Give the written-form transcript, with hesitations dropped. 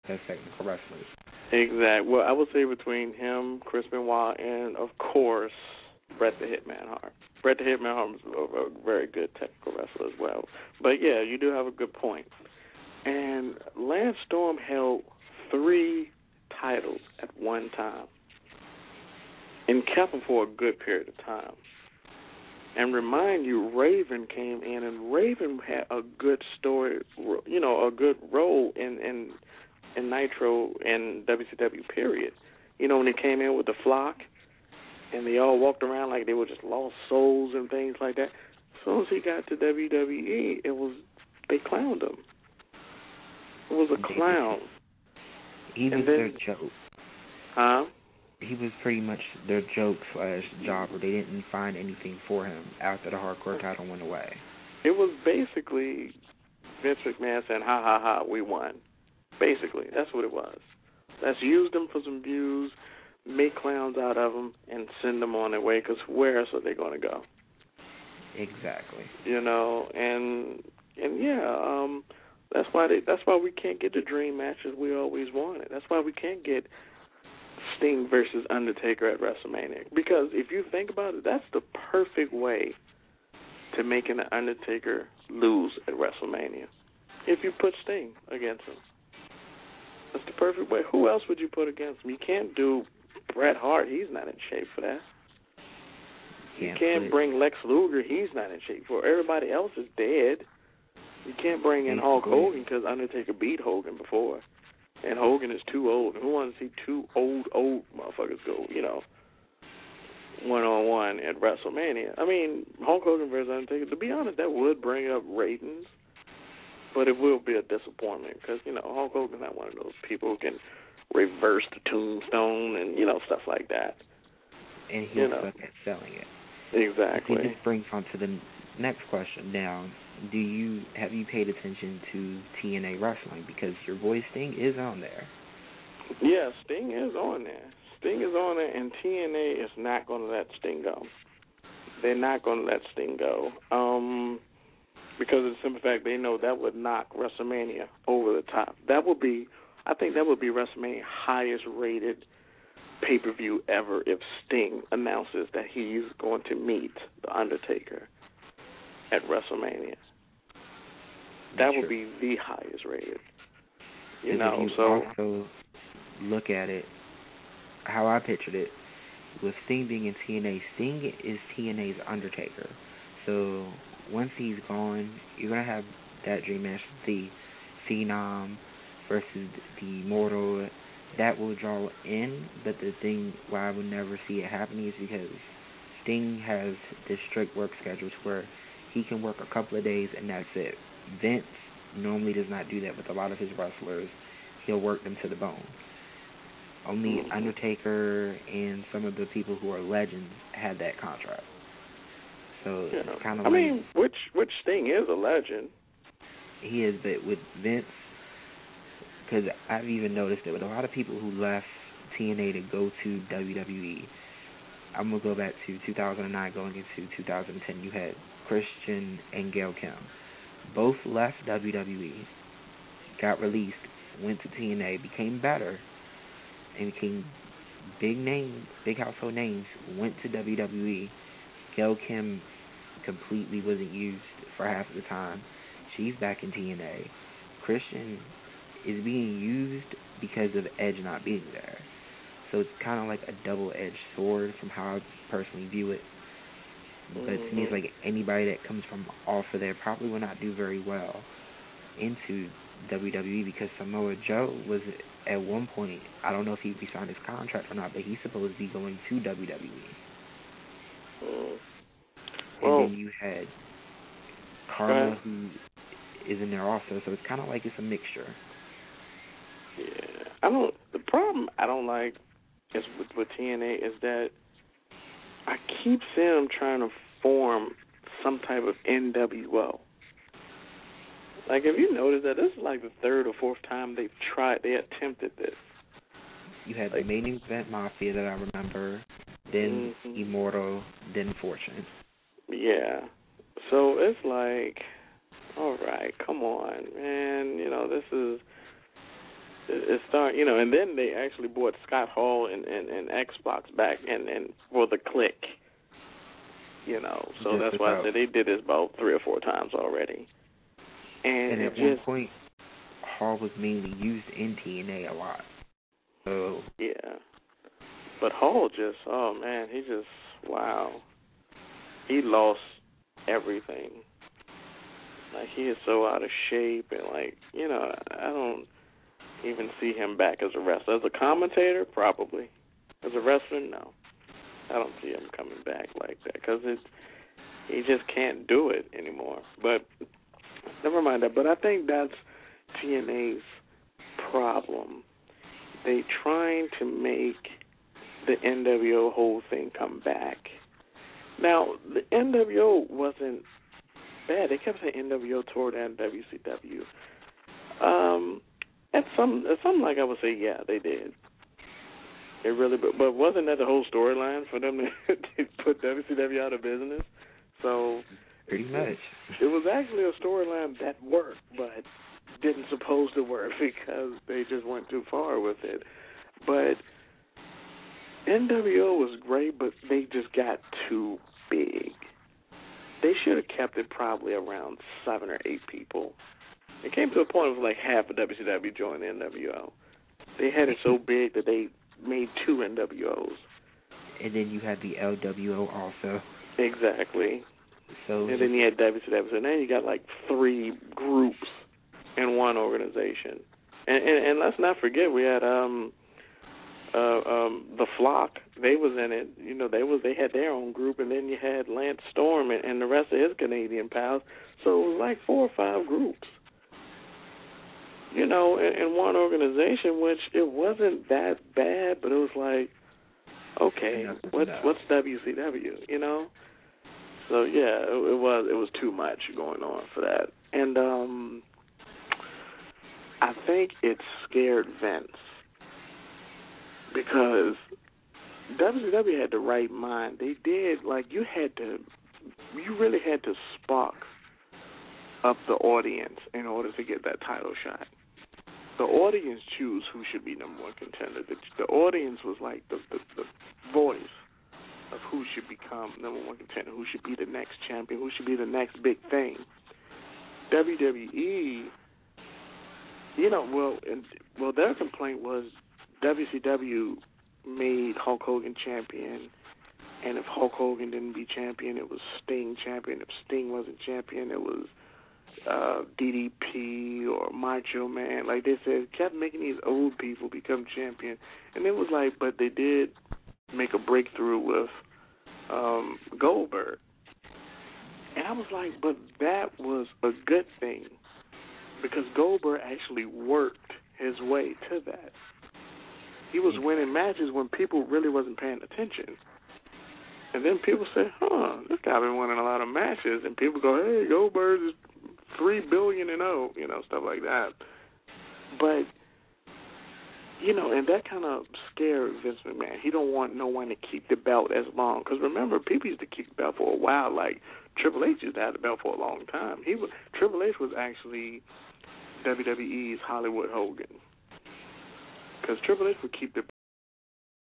best technical wrestlers. Exactly. Well, I would say between him, Chris Benoit, and, of course, Bret the Hitman Hart. Bret the Hitman Hart was a very good technical wrestler as well. But, yeah, you do have a good point. And Lance Storm held 3 titles at one time and kept them for a good period of time. And remind you, Raven came in, and Raven had a good story, a good role in Nitro and WCW, period. When he came in with the flock, and they all walked around like they were just lost souls and things like that. As soon as he got to WWE, they clowned him. It was a clown. He was their joke. Huh? He was pretty much their joke / jobber. They didn't find anything for him after the hardcore title went away. It was basically Vince McMahon saying, ha, ha, ha, we won. Basically, that's what it was. Let's use them for some views, make clowns out of them, and send them on their way, because where else are they going to go? Exactly. That's why we can't get the dream matches we always wanted. That's why we can't get Sting versus Undertaker at WrestleMania. Because if you think about it, that's the perfect way to making the Undertaker lose at WrestleMania. If you put Sting against him. That's the perfect way. Who else would you put against him? You can't do Bret Hart. He's not in shape for that. You can't bring Lex Luger. He's not in shape for it. Everybody else is dead. You can't bring in Hulk Hogan because Undertaker beat Hogan before. And Hogan is too old. Who wants to see 2 old motherfuckers go, one-on-one at WrestleMania? I mean, Hulk Hogan versus Undertaker, to be honest, that would bring up ratings. But it will be a disappointment because, Hulk Hogan's not one of those people who can reverse the tombstone and, stuff like that. And he'll suck at selling it. Exactly. This brings on to the next question now. Have you paid attention to TNA Wrestling? Because your boy Sting is on there. Yeah, Sting is on there. Sting is on there, and TNA is not going to let Sting go. They're not going to let Sting go. Because of the simple fact they know that would knock WrestleMania over the top. I think that would be WrestleMania's highest rated pay-per-view ever if Sting announces that he's going to meet The Undertaker at WrestleMania. That would be the highest rated. If you also look at it, how I pictured it, with Sting being in TNA, Sting is TNA's Undertaker. So once he's gone, you're going to have that dream match, the Phenom versus the Immortal. That will draw in, but the thing why I would never see it happening is because Sting has this strict work schedule where he can work a couple of days and that's it. Vince normally does not do that with a lot of his wrestlers. He'll work them to the bone. Only Undertaker and some of the people who are legends had that contract. So it's kind of which Sting is a legend. He is, but with Vince, because I've even noticed it with a lot of people who left TNA to go to WWE. I'm going to go back to 2009 going into 2010. You had Christian and Gail Kim. Both left WWE, got released, went to TNA, became better, and became big household names, went to WWE. Gail Kim completely wasn't used for half of the time. She's back in TNA. Christian is being used because of Edge not being there. So it's kind of like a double-edged sword from how I personally view it. But to me, it's like anybody that comes from off of there probably will not do very well into WWE because Samoa Joe was at one point, I don't know if he signed his contract or not, but he's supposed to be going to WWE. And then you had Karma, who is in there also, so it's kind of like it's a mixture. Yeah, the problem I don't like is with TNA is that I keep seeing them trying to form some type of NWO. Like, have you noticed that this is like the 3rd or 4th time they attempted this? You had the Main Event Mafia that I remember, then Immortal, then Fortune. Yeah. So it's like, all right, come on, man. This is it's starting, and then they actually brought Scott Hall and Xbox back and for the Click, so that's why I said they did this about 3 or 4 times already. And at one point, Hall was mainly used in TNA a lot. So yeah, but Hall just, wow, he lost everything. Like, he is so out of shape, and I don't even see him back as a wrestler. As a commentator, probably. As a wrestler, no. I don't see him coming back like that because he just can't do it anymore. But never mind that. But I think that's TNA's problem. They trying to make the NWO whole thing come back. Now, the NWO wasn't bad. They kept saying NWO toured and WCW. At some I would say, yeah, they did. It really, but wasn't that the whole storyline for them to put WCW out of business? So pretty much, it was actually a storyline that worked, but didn't supposed to work because they just went too far with it. But NWO was great, but they just got too big. They should have kept it probably around 7 or 8 people. It came to a point it was like half of WCW joined the NWO. They had it so big that they made 2 NWOs. And then you had the LWO also. Exactly. So and then you had WCW. So now you got like 3 groups in one organization. And let's not forget we had the Flock. They was in it. They had their own group, and then you had Lance Storm and the rest of his Canadian pals. So it was like 4 or 5 groups. In one organization, which it wasn't that bad, but it was like, okay, what's WCW, So yeah, it was too much going on for that, and I think it scared Vince because WCW had the right mind. They did, you really had to spark up the audience in order to get that title shot. The audience choose who should be number 1 contender. The audience was like the voice of who should become number 1 contender, who should be the next champion, who should be the next big thing. WWE, their complaint was WCW made Hulk Hogan champion, and if Hulk Hogan didn't be champion, it was Sting champion. If Sting wasn't champion, it was DDP or Macho Man. Like they said, kept making these old people become champion. And it was like, but they did make a breakthrough with Goldberg. And I was like, but that was a good thing because Goldberg actually worked his way to that. He was winning matches when people really wasn't paying attention. And then people say, this guy been winning a lot of matches. And people go, hey, Goldberg is 3 billion and 0, stuff like that. But, and that kind of scared Vince McMahon. He don't want no one to keep the belt as long. Because remember, people used to keep the belt for a while. Like, Triple H used to have the belt for a long time. Triple H was actually WWE's Hollywood Hogan. Because Triple H would keep the